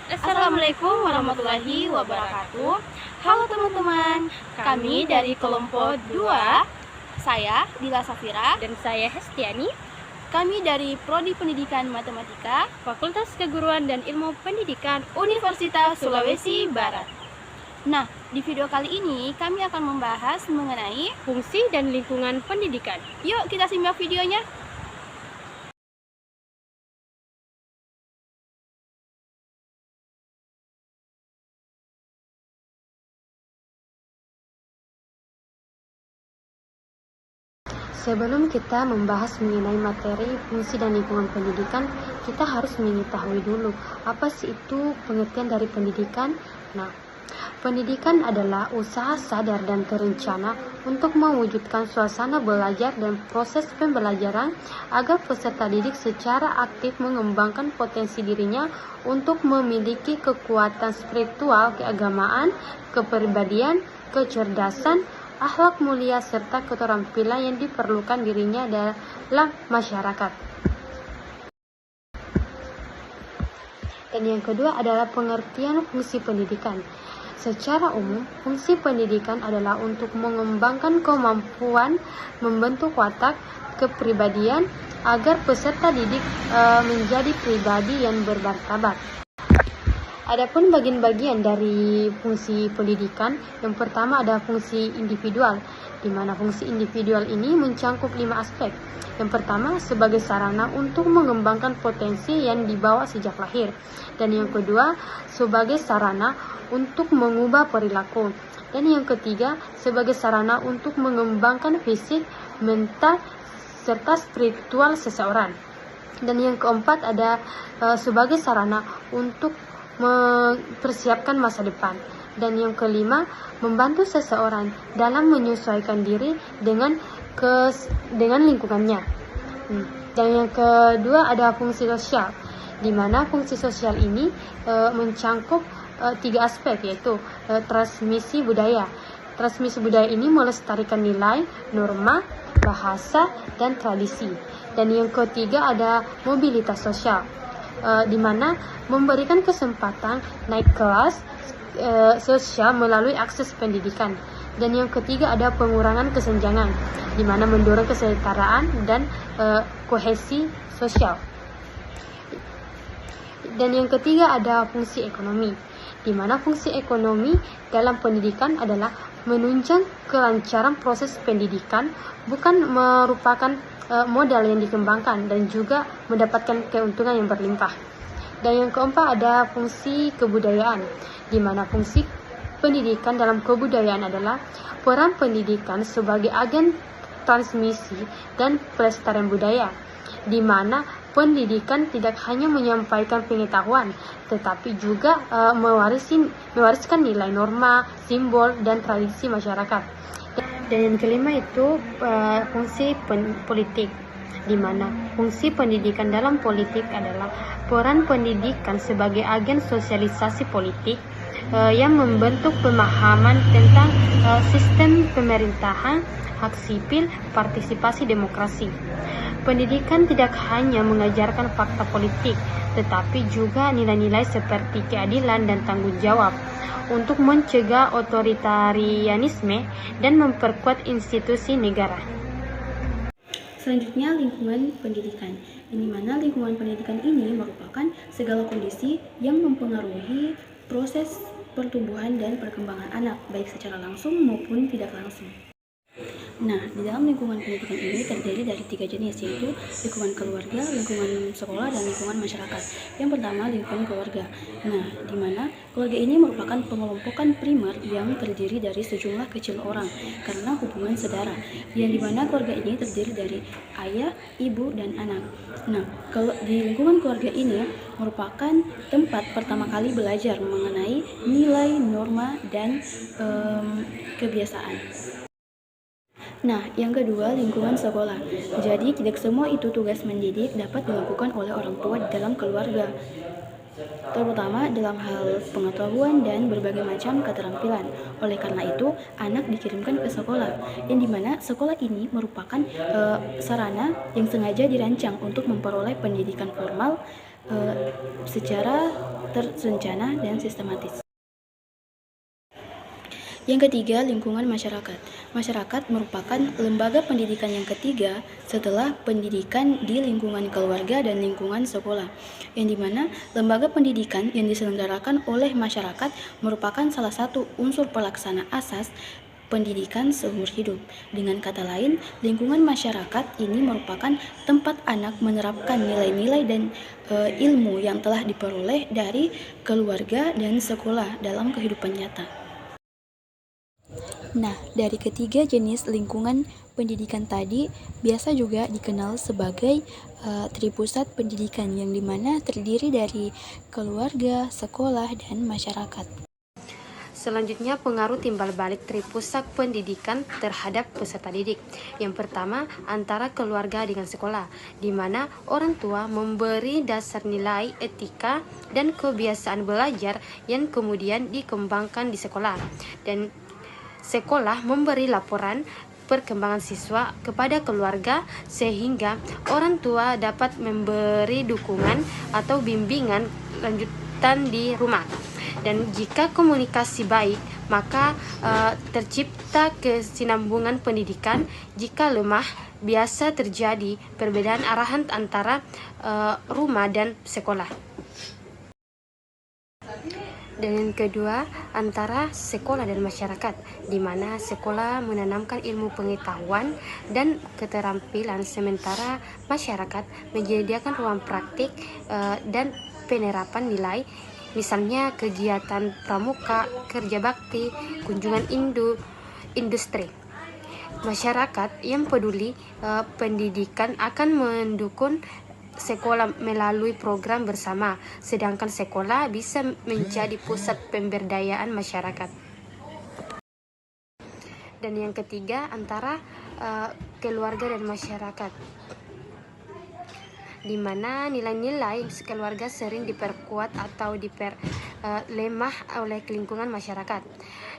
Assalamualaikum warahmatullahi wabarakatuh. Halo teman-teman, kami dari kelompok 2, saya Dila Safira, Dan saya Hestiani, kami dari Prodi Pendidikan Matematika, Fakultas Keguruan dan Ilmu Pendidikan. Universitas Sulawesi Barat. Nah, di video kali ini kami akan membahas mengenai Fungsi dan lingkungan pendidikan. Yuk kita simak videonya. Sebelum kita membahas mengenai materi, fungsi dan lingkungan pendidikan, kita harus mengetahui dulu apa sih itu pengertian dari pendidikan. Nah, pendidikan adalah usaha sadar dan terencana untuk mewujudkan suasana belajar dan proses pembelajaran agar peserta didik secara aktif mengembangkan potensi dirinya untuk memiliki kekuatan spiritual, keagamaan, kepribadian, kecerdasan, akhlak mulia serta keterampilan yang diperlukan dirinya dalam masyarakat. Dan yang kedua adalah pengertian fungsi pendidikan. Secara umum, fungsi pendidikan adalah untuk mengembangkan kemampuan membentuk watak kepribadian agar peserta didik menjadi pribadi yang bermartabat. Adapun bagian-bagian dari fungsi pendidikan, yang pertama ada fungsi individual, di mana fungsi individual ini mencangkup 5 aspek. Yang pertama, sebagai sarana untuk mengembangkan potensi yang dibawa sejak lahir. Dan yang kedua, sebagai sarana untuk mengubah perilaku. Dan yang ketiga, sebagai sarana untuk mengembangkan fisik, mental, serta spiritual seseorang. Dan yang keempat ada sebagai sarana untuk mempersiapkan masa depan. Dan yang kelima, membantu seseorang dalam menyesuaikan diri dengan lingkungannya. Dan yang kedua ada fungsi sosial, di mana fungsi sosial ini mencangkup 3 aspek, yaitu transmisi budaya. Transmisi budaya ini melestarikan nilai, norma, bahasa, dan tradisi. Dan yang ketiga ada mobilitas sosial, di mana memberikan kesempatan naik kelas sosial melalui akses pendidikan. Dan yang ketiga ada pengurangan kesenjangan, di mana mendorong kesetaraan dan kohesi sosial. Dan yang ketiga ada fungsi ekonomi, di mana fungsi ekonomi dalam pendidikan adalah menunjang kelancaran proses pendidikan, bukan merupakan modal yang dikembangkan dan juga mendapatkan keuntungan yang berlimpah. Dan yang keempat ada fungsi kebudayaan, di mana fungsi pendidikan dalam kebudayaan adalah peran pendidikan sebagai agen transmisi dan pelestarian budaya, di mana pendidikan tidak hanya menyampaikan pengetahuan, tetapi juga mewariskan nilai, norma, simbol, dan tradisi masyarakat. Dan yang kelima itu fungsi politik, di mana fungsi pendidikan dalam politik adalah peran pendidikan sebagai agen sosialisasi politik yang membentuk pemahaman tentang sistem pemerintahan, hak sipil, partisipasi demokrasi. Pendidikan tidak hanya mengajarkan fakta politik, tetapi juga nilai-nilai seperti keadilan dan tanggung jawab untuk mencegah otoritarianisme dan memperkuat institusi negara. Selanjutnya lingkungan pendidikan, di mana lingkungan pendidikan ini merupakan segala kondisi yang mempengaruhi proses pertumbuhan dan perkembangan anak, baik secara langsung maupun tidak langsung. Nah, di dalam lingkungan pendidikan ini terdiri dari 3 jenis, yaitu lingkungan keluarga, lingkungan sekolah, dan lingkungan masyarakat. Yang pertama, lingkungan keluarga. Nah, di mana keluarga ini merupakan pengelompokan primer yang terdiri dari sejumlah kecil orang karena hubungan saudara, yang dimana keluarga ini terdiri dari ayah, ibu, dan anak. Nah, kalau di lingkungan keluarga ini merupakan tempat pertama kali belajar mengenai nilai, norma, dan kebiasaan. Nah, yang kedua, lingkungan sekolah. Jadi, tidak semua itu tugas mendidik dapat dilakukan oleh orang tua di dalam keluarga, terutama dalam hal pengetahuan dan berbagai macam keterampilan. Oleh karena itu, anak dikirimkan ke sekolah, yang dimana sekolah ini merupakan sarana yang sengaja dirancang untuk memperoleh pendidikan formal, secara terencana dan sistematis. Yang ketiga, lingkungan masyarakat. Masyarakat merupakan lembaga pendidikan yang ketiga setelah pendidikan di lingkungan keluarga dan lingkungan sekolah, yang dimana lembaga pendidikan yang diselenggarakan oleh masyarakat merupakan salah satu unsur pelaksana asas pendidikan seumur hidup. Dengan kata lain, lingkungan masyarakat ini merupakan tempat anak menerapkan nilai-nilai dan ilmu yang telah diperoleh dari keluarga dan sekolah dalam kehidupan nyata. Nah, dari ketiga jenis lingkungan pendidikan tadi biasa juga dikenal sebagai tripusat pendidikan, yang dimana terdiri dari keluarga, sekolah, dan masyarakat. Selanjutnya, pengaruh timbal balik tripusat pendidikan terhadap peserta didik. Yang pertama, antara keluarga dengan sekolah, di mana orang tua memberi dasar nilai, etika, dan kebiasaan belajar yang kemudian dikembangkan di sekolah. Dan sekolah memberi laporan perkembangan siswa kepada keluarga sehingga orang tua dapat memberi dukungan atau bimbingan lanjutan di rumah. Dan jika komunikasi baik, maka tercipta kesinambungan pendidikan. Jika lemah, biasa terjadi perbedaan arahan antara rumah dan sekolah. Dan yang kedua, antara sekolah dan masyarakat, di mana sekolah menanamkan ilmu pengetahuan dan keterampilan, sementara masyarakat menyediakan ruang praktik dan penerapan nilai, misalnya kegiatan pramuka, kerja bakti, kunjungan industri. Masyarakat yang peduli pendidikan akan mendukung sekolah melalui program bersama, sedangkan sekolah bisa menjadi pusat pemberdayaan masyarakat. Dan yang ketiga, antara keluarga dan masyarakat, di mana nilai-nilai keluarga sering diperkuat atau diperlemah oleh lingkungan masyarakat,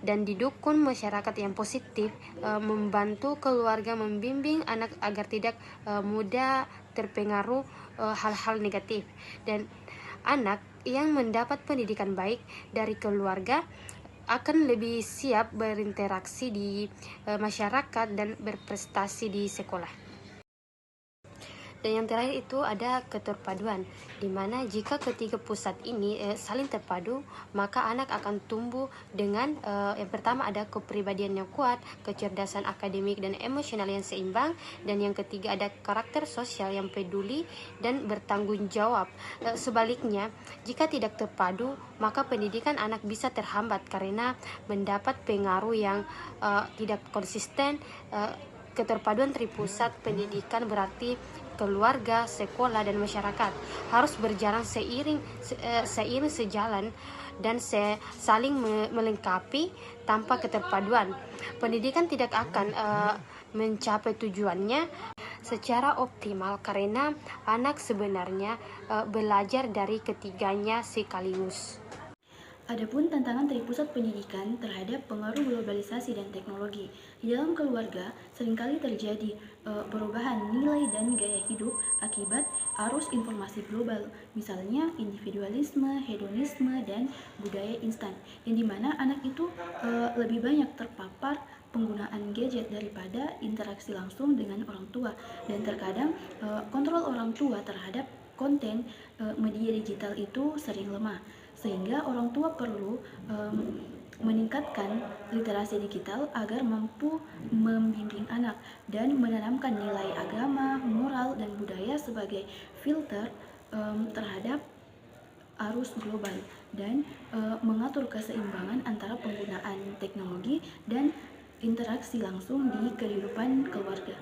dan didukung masyarakat yang positif membantu keluarga membimbing anak agar tidak mudah terpengaruh hal-hal negatif. Dan anak yang mendapat pendidikan baik dari keluarga akan lebih siap berinteraksi di masyarakat dan berprestasi di sekolah. Dan yang terakhir itu ada keterpaduan, di mana jika ketiga pusat ini saling terpadu, maka anak akan tumbuh dengan yang pertama ada kepribadian yang kuat, kecerdasan akademik dan emosional yang seimbang, dan yang ketiga ada karakter sosial yang peduli dan bertanggung jawab. Sebaliknya, jika tidak terpadu, maka pendidikan anak bisa terhambat karena mendapat pengaruh yang tidak konsisten. Keterpaduan tripusat pendidikan berarti keluarga, sekolah, dan masyarakat harus berjalan seiring sejalan dan saling melengkapi. Tanpa keterpaduan, pendidikan tidak akan mencapai tujuannya secara optimal karena anak sebenarnya belajar dari ketiganya sekaligus. Adapun tantangan tripusat pendidikan terhadap pengaruh globalisasi dan teknologi. Di dalam keluarga, seringkali terjadi perubahan nilai dan gaya hidup akibat arus informasi global, misalnya individualisme, hedonisme, dan budaya instan, yang dimana anak itu lebih banyak terpapar penggunaan gadget daripada interaksi langsung dengan orang tua, dan terkadang kontrol orang tua terhadap konten media digital itu sering lemah, sehingga orang tua perlu meningkatkan literasi digital agar mampu membimbing anak dan menanamkan nilai agama, moral, dan budaya sebagai filter terhadap arus global, dan mengatur keseimbangan antara penggunaan teknologi dan interaksi langsung di kehidupan keluarga.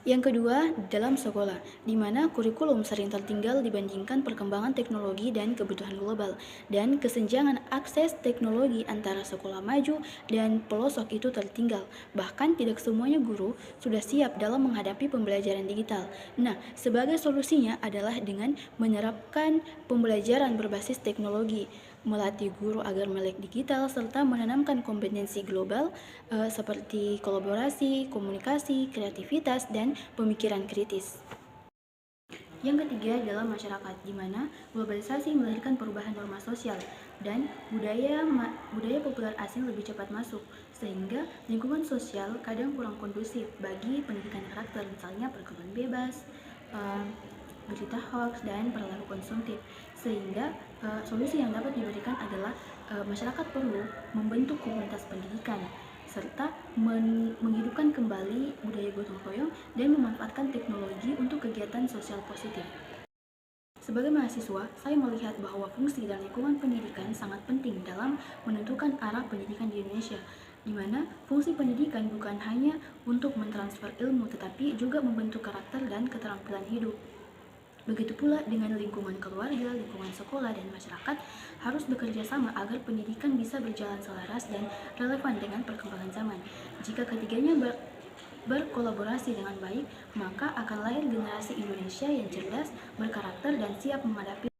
Yang kedua, dalam sekolah, di mana kurikulum sering tertinggal dibandingkan perkembangan teknologi dan kebutuhan global, dan kesenjangan akses teknologi antara sekolah maju dan pelosok itu tertinggal. Bahkan tidak semuanya guru sudah siap dalam menghadapi pembelajaran digital. Nah, sebagai solusinya adalah dengan menerapkan pembelajaran berbasis teknologi, melatih guru agar melek digital, serta menanamkan kompetensi global seperti kolaborasi, komunikasi, kreativitas, dan pemikiran kritis. Yang ketiga adalah masyarakat, di mana globalisasi melahirkan perubahan norma sosial dan budaya populer asing lebih cepat masuk, sehingga lingkungan sosial kadang kurang kondusif bagi pendidikan karakter, misalnya pergaulan bebas, berita hoax, dan perilaku konsumtif. Sehingga solusi yang dapat diberikan adalah masyarakat perlu membentuk komunitas pendidikan serta menghidupkan kembali budaya gotong royong dan memanfaatkan teknologi untuk kegiatan sosial positif. Sebagai mahasiswa, saya melihat bahwa fungsi dan lingkungan pendidikan sangat penting dalam menentukan arah pendidikan di Indonesia, di mana fungsi pendidikan bukan hanya untuk mentransfer ilmu, tetapi juga membentuk karakter dan keterampilan hidup. Begitu pula dengan lingkungan keluarga, lingkungan sekolah, dan masyarakat harus bekerja sama agar pendidikan bisa berjalan selaras dan relevan dengan perkembangan zaman. Jika ketiganya berkolaborasi dengan baik, maka akan lahir generasi Indonesia yang cerdas, berkarakter, dan siap menghadapi